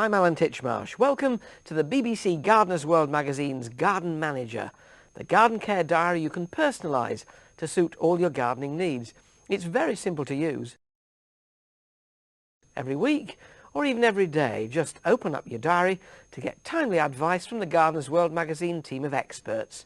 I'm Alan Titchmarsh. Welcome to the BBC Gardener's World magazine's Garden Manager, the garden care diary you can personalise to suit all your gardening needs. It's very simple to use. Every week, or even every day, just open up your diary to get timely advice from the Gardener's World magazine team of experts.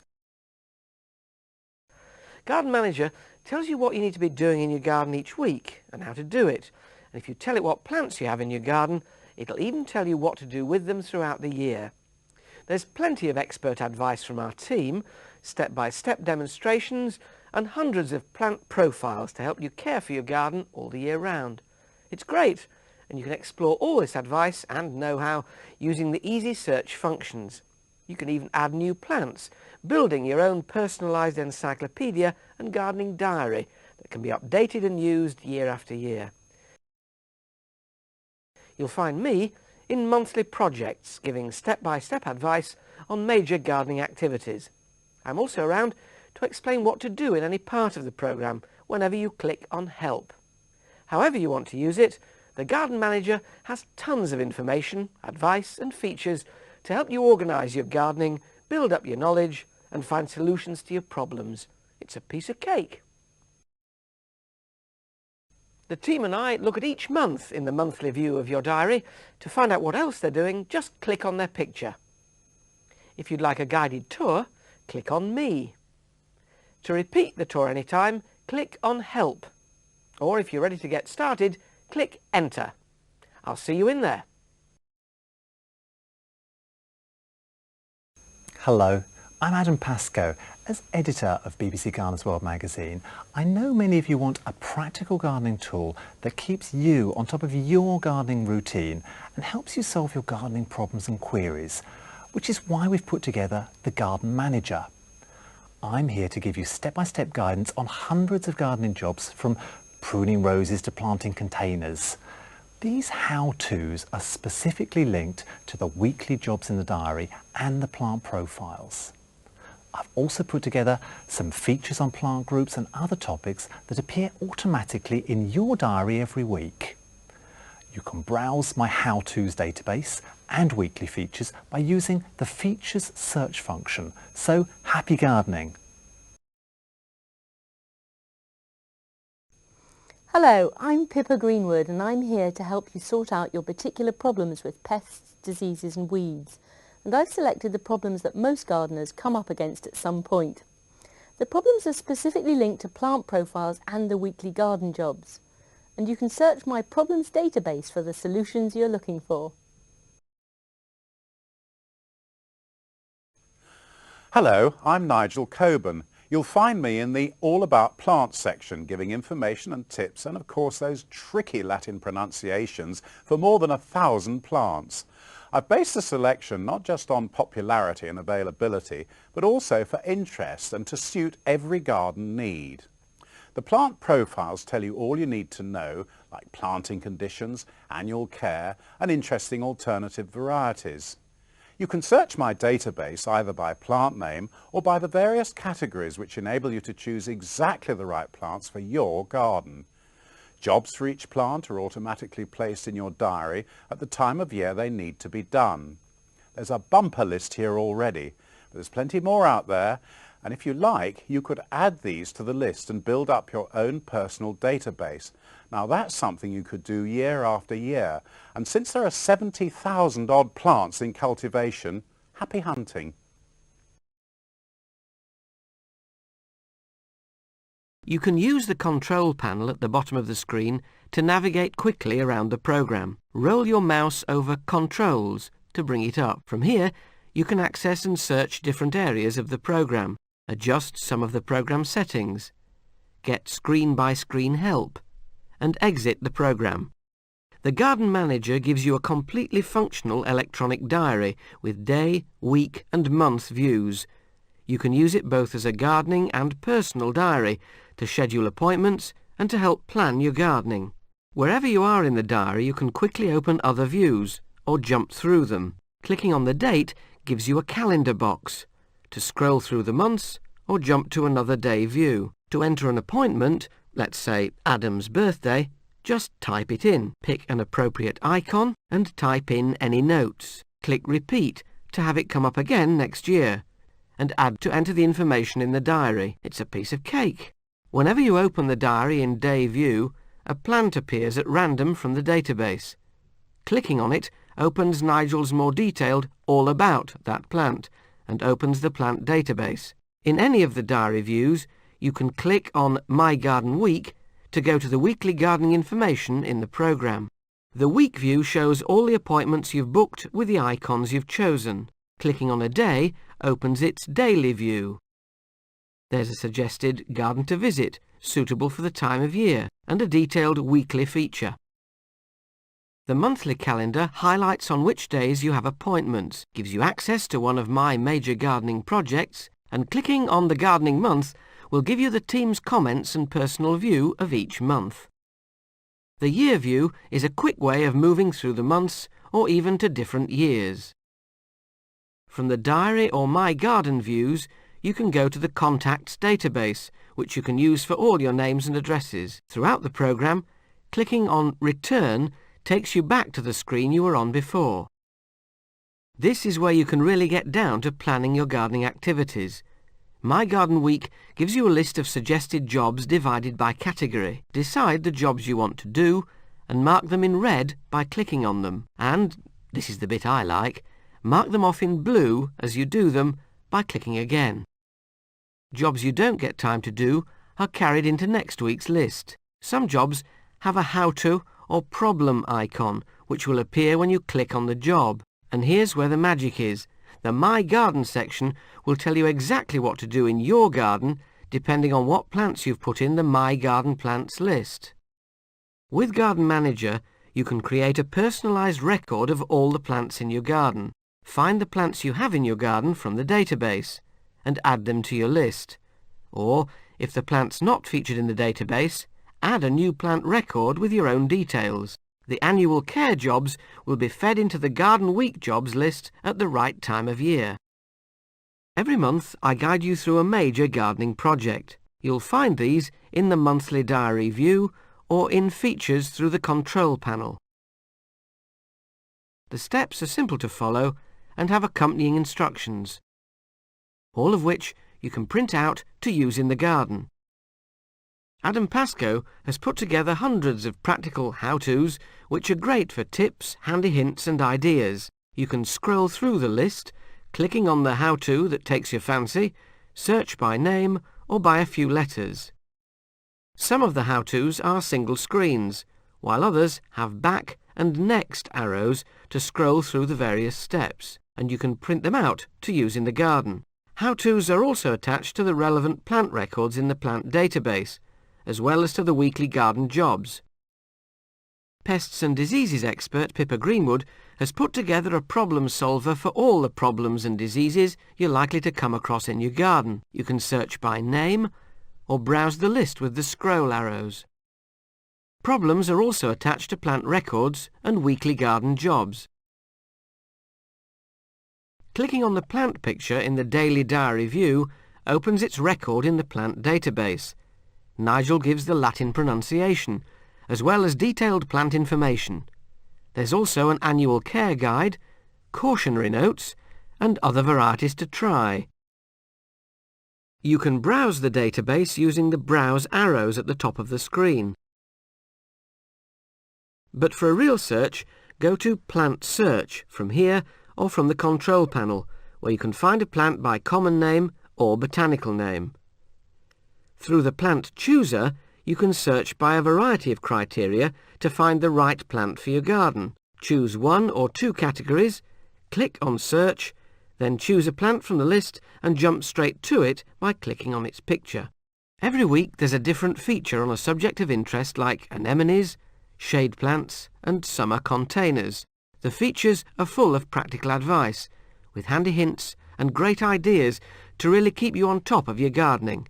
Garden Manager tells you what you need to be doing in your garden each week and how to do it. And if you tell it what plants you have in your garden, it'll even tell you what to do with them throughout the year. There's plenty of expert advice from our team, step-by-step demonstrations and hundreds of plant profiles to help you care for your garden all the year round. It's great, and you can explore all this advice and know-how using the easy search functions. You can even add new plants, building your own personalised encyclopedia and gardening diary that can be updated and used year after year. You'll find me in monthly projects giving step-by-step advice on major gardening activities. I'm also around to explain what to do in any part of the programme whenever you click on Help. However you want to use it, the Garden Manager has tons of information, advice and features to help you organise your gardening, build up your knowledge and find solutions to your problems. It's a piece of cake. The team and I look at each month in the monthly view of your diary. To find out what else they're doing, just click on their picture. If you'd like a guided tour, click on Me. To repeat the tour anytime, click on Help. Or if you're ready to get started, click Enter. I'll see you in there. Hello, I'm Adam Pascoe. As editor of BBC Gardener's World magazine, I know many of you want a practical gardening tool that keeps you on top of your gardening routine and helps you solve your gardening problems and queries, which is why we've put together the Garden Manager. I'm here to give you step-by-step guidance on hundreds of gardening jobs, from pruning roses to planting containers. These how-tos are specifically linked to the weekly jobs in the diary and the plant profiles. I've also put together some features on plant groups and other topics that appear automatically in your diary every week. You can browse my how-tos database and weekly features by using the Features search function. So happy gardening! Hello, I'm Pippa Greenwood and I'm here to help you sort out your particular problems with pests, diseases and weeds. And I've selected the problems that most gardeners come up against at some point. The problems are specifically linked to plant profiles and the weekly garden jobs. And you can search my problems database for the solutions you're looking for. Hello, I'm Nigel Coburn. You'll find me in the All About Plants section, giving information and tips and of course those tricky Latin pronunciations for more than 1,000 plants. I've based the selection not just on popularity and availability, but also for interest and to suit every garden need. The plant profiles tell you all you need to know, like planting conditions, annual care and interesting alternative varieties. You can search my database either by plant name or by the various categories which enable you to choose exactly the right plants for your garden. Jobs for each plant are automatically placed in your diary at the time of year they need to be done. There's a bumper list here already, but there's plenty more out there, and if you like, you could add these to the list and build up your own personal database. Now that's something you could do year after year, and since there are 70,000 odd plants in cultivation, happy hunting. You can use the control panel at the bottom of the screen to navigate quickly around the programme. Roll your mouse over Controls to bring it up. From here, you can access and search different areas of the programme, adjust some of the programme settings, get screen-by-screen help, and exit the programme. The Garden Manager gives you a completely functional electronic diary with day, week and month views. You can use it both as a gardening and personal diary to schedule appointments and to help plan your gardening. Wherever you are in the diary, you can quickly open other views or jump through them. Clicking on the date gives you a calendar box to scroll through the months or jump to another day view. To enter an appointment, let's say Adam's birthday, Just type it in, pick an appropriate icon and type in any notes. Click repeat to have it come up again next year, and add to enter the information in the diary. It's a piece of cake. Whenever you open the diary in Day View, a plant appears at random from the database. Clicking on it opens Nigel's more detailed All About that plant and opens the plant database. In any of the diary views, you can click on My Garden Week to go to the weekly gardening information in the programme. The week view shows all the appointments you've booked with the icons you've chosen. Clicking on a day opens its daily view. There's a suggested garden to visit, suitable for the time of year, and a detailed weekly feature. The monthly calendar highlights on which days you have appointments, gives you access to one of my major gardening projects, and clicking on the gardening month will give you the team's comments and personal view of each month. The year view is a quick way of moving through the months or even to different years. From the diary or My Garden views, you can go to the Contacts database, which you can use for all your names and addresses. Throughout the programme, clicking on Return takes you back to the screen you were on before. This is where you can really get down to planning your gardening activities. My Garden Week gives you a list of suggested jobs divided by category. Decide the jobs you want to do and mark them in red by clicking on them. And, this is the bit I like, mark them off in blue as you do them by clicking again. Jobs you don't get time to do are carried into next week's list. Some jobs have a how-to or problem icon which will appear when you click on the job. And here's where the magic is. The My Garden section will tell you exactly what to do in your garden depending on what plants you've put in the My Garden Plants list. With Garden Manager, you can create a personalised record of all the plants in your garden. Find the plants you have in your garden from the database and add them to your list. Or, if the plant's not featured in the database, add a new plant record with your own details. The annual care jobs will be fed into the Garden Week jobs list at the right time of year. Every month I guide you through a major gardening project. You'll find these in the monthly diary view or in features through the control panel. The steps are simple to follow and have accompanying instructions, all of which you can print out to use in the garden. Adam Pascoe has put together hundreds of practical how-tos which are great for tips, handy hints and ideas. You can scroll through the list, clicking on the how-to that takes your fancy, search by name or by a few letters. Some of the how-tos are single screens, while others have back and next arrows to scroll through the various steps, and you can print them out to use in the garden. How-tos are also attached to the relevant plant records in the plant database, as well as to the weekly garden jobs. Pests and Diseases expert Pippa Greenwood has put together a problem solver for all the problems and diseases you're likely to come across in your garden. You can search by name or browse the list with the scroll arrows. Problems are also attached to plant records and weekly garden jobs. Clicking on the plant picture in the daily diary view opens its record in the plant database. Nigel gives the Latin pronunciation, as well as detailed plant information. There's also an annual care guide, cautionary notes, and other varieties to try. You can browse the database using the browse arrows at the top of the screen. But for a real search, go to Plant Search from here or from the control panel, where you can find a plant by common name or botanical name. Through the Plant Chooser, you can search by a variety of criteria to find the right plant for your garden. Choose one or two categories, click on Search, then choose a plant from the list and jump straight to it by clicking on its picture. Every week there's a different feature on a subject of interest like anemones, shade plants and summer containers. The features are full of practical advice, with handy hints and great ideas to really keep you on top of your gardening.